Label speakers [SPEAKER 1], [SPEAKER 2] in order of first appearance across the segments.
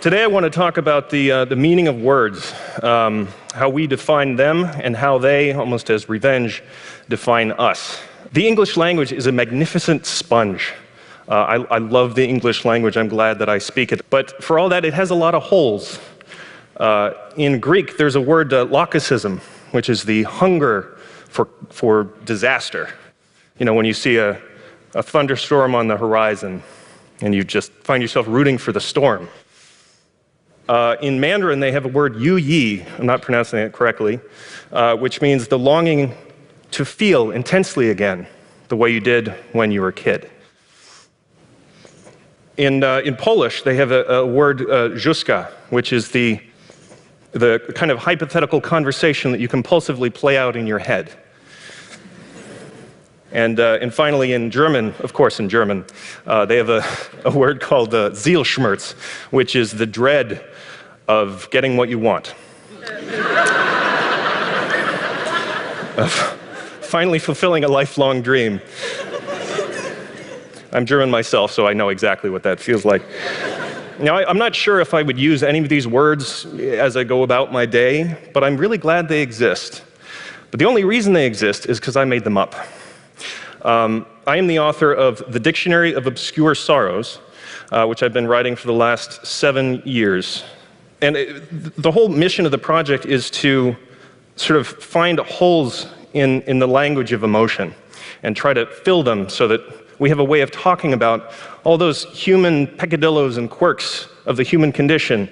[SPEAKER 1] Today I want to talk about the meaning of words, how we define them and how they, almost as revenge, define us. The English language is a magnificent sponge. I love the English language. I'm glad that I speak it. But for all that, it has a lot of holes. In Greek, there's a word, locucism, which is the hunger for disaster. You know, when you see a thunderstorm on the horizon and you just find yourself rooting for the storm. In Mandarin, they have a word yu yi, I'm not pronouncing it correctly, which means the longing to feel intensely again, the way you did when you were a kid. In Polish, they have a word, juska, which is the kind of hypothetical conversation that you compulsively play out in your head. And finally, in German, of course, in German, they have a word called Zielschmerz, which is the dread of getting what you want. Of finally fulfilling a lifelong dream. I'm German myself, so I know exactly what that feels like. Now, I'm not sure if I would use any of these words as I go about my day, but I'm really glad they exist. But the only reason they exist is because I made them up. I am the author of The Dictionary of Obscure Sorrows, which I've been writing for the last 7 years. And the whole mission of the project is to sort of find holes in the language of emotion and try to fill them so that we have a way of talking about all those human peccadillos and quirks of the human condition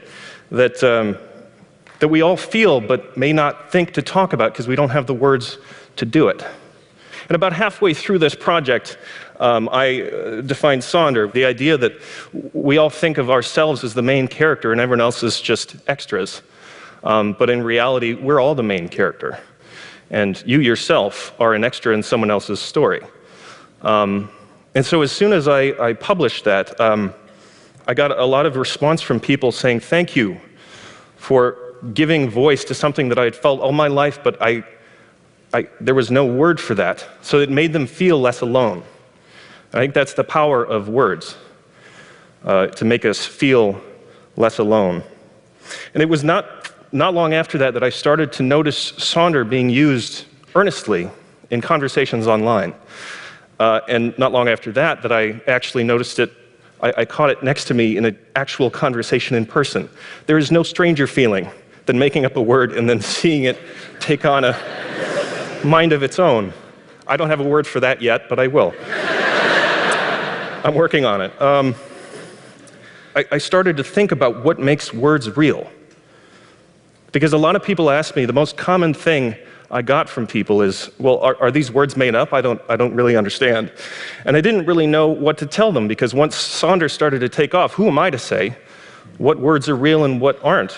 [SPEAKER 1] that we all feel but may not think to talk about because we don't have the words to do it. And about halfway through this project, I defined Sonder, the idea that we all think of ourselves as the main character and everyone else is just extras. But in reality, we're all the main character. And you yourself are an extra in someone else's story. And so as soon as I published that, I got a lot of response from people saying, thank you for giving voice to something that I had felt all my life, but there was no word for that, so it made them feel less alone. I think that's the power of words, to make us feel less alone. And it was not long after that I started to notice Sonder being used earnestly in conversations online. And not long after that I actually noticed it, I caught it next to me in an actual conversation in person. There is no stranger feeling than making up a word and then seeing it take on a mind of its own. I don't have a word for that yet, but I will. I'm working on it. I started to think about what makes words real. Because a lot of people ask me, the most common thing I got from people is, well, are these words made up? I don't really understand. And I didn't really know what to tell them, because once Sonder started to take off, who am I to say what words are real and what aren't?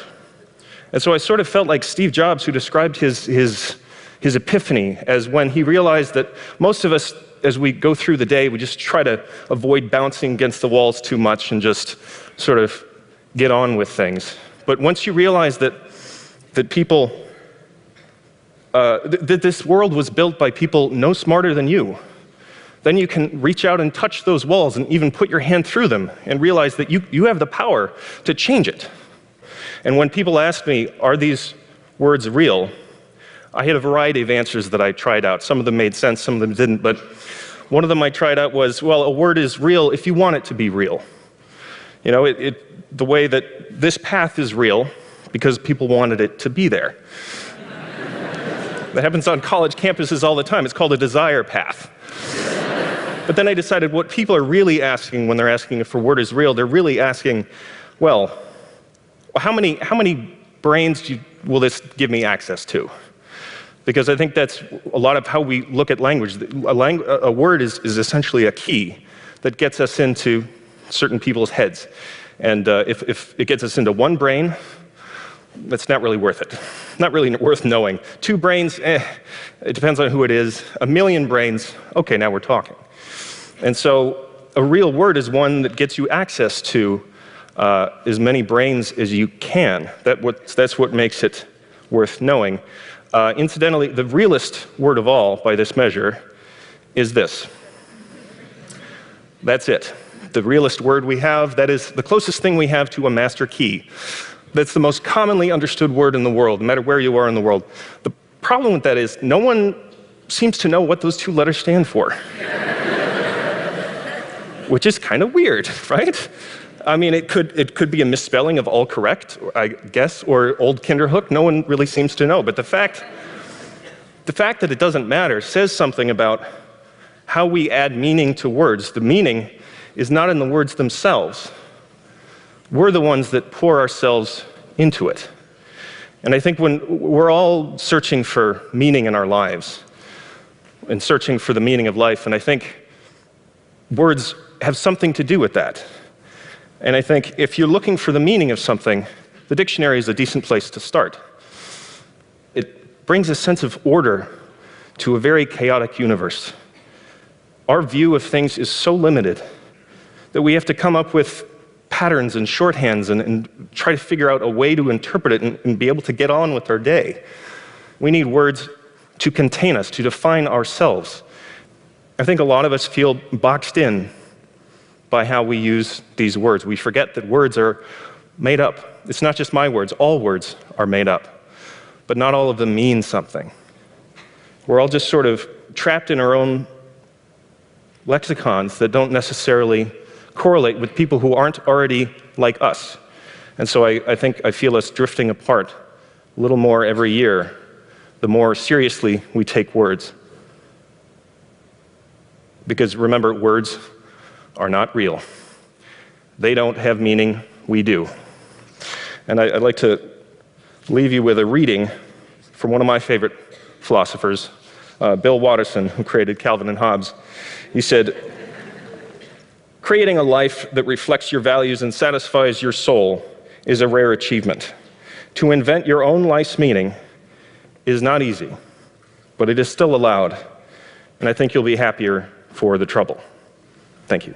[SPEAKER 1] And so I sort of felt like Steve Jobs, who described his epiphany as when he realized that most of us, as we go through the day, we just try to avoid bouncing against the walls too much and just sort of get on with things. But once you realize that people, that this world was built by people no smarter than you, then you can reach out and touch those walls and even put your hand through them and realize that you have the power to change it. And when people ask me, are these words real? I had a variety of answers that I tried out. Some of them made sense, some of them didn't, but one of them I tried out was, well, a word is real if you want it to be real. You know, the way that this path is real because people wanted it to be there. That happens on college campuses all the time. It's called a desire path. But then I decided what people are really asking when they're asking if a word is real, they're really asking, well, how many brains will this give me access to? Because I think that's a lot of how we look at language. A word is essentially a key that gets us into certain people's heads. And if it gets us into one brain, that's not really worth it. Not really worth knowing. 2 brains, it depends on who it is. 1 million brains, okay, now we're talking. And so a real word is one that gets you access to as many brains as you can. That's what makes it worth knowing. Incidentally, the realest word of all, by this measure, is this. That's it. the realest word we have. That is the closest thing we have to a master key. That's the most commonly understood word in the world, no matter where you are in the world. The problem with that is no one seems to know what those two letters stand for. Which is kind of weird, right? I mean, it could be a misspelling of all correct, I guess, or old Kinderhook. No one really seems to know. But the fact that it doesn't matter says something about how we add meaning to words. The meaning is not in the words themselves. We're the ones that pour ourselves into it. And I think when we're all searching for meaning in our lives and searching for the meaning of life, and I think words have something to do with that. And I think if you're looking for the meaning of something, the dictionary is a decent place to start. It brings a sense of order to a very chaotic universe. Our view of things is so limited that we have to come up with patterns and shorthands and try to figure out a way to interpret it and be able to get on with our day. We need words to contain us, to define ourselves. I think a lot of us feel boxed in by how we use these words. We forget that words are made up. It's not just my words, all words are made up, but not all of them mean something. We're all just sort of trapped in our own lexicons that don't necessarily correlate with people who aren't already like us. And so I think I feel us drifting apart a little more every year, the more seriously we take words. Because remember, words are not real. They don't have meaning, we do. And I'd like to leave you with a reading from one of my favorite philosophers, Bill Watterson, who created Calvin and Hobbes. He said, "Creating a life that reflects your values and satisfies your soul is a rare achievement. To invent your own life's meaning is not easy, but it is still allowed, and I think you'll be happier for the trouble." Thank you.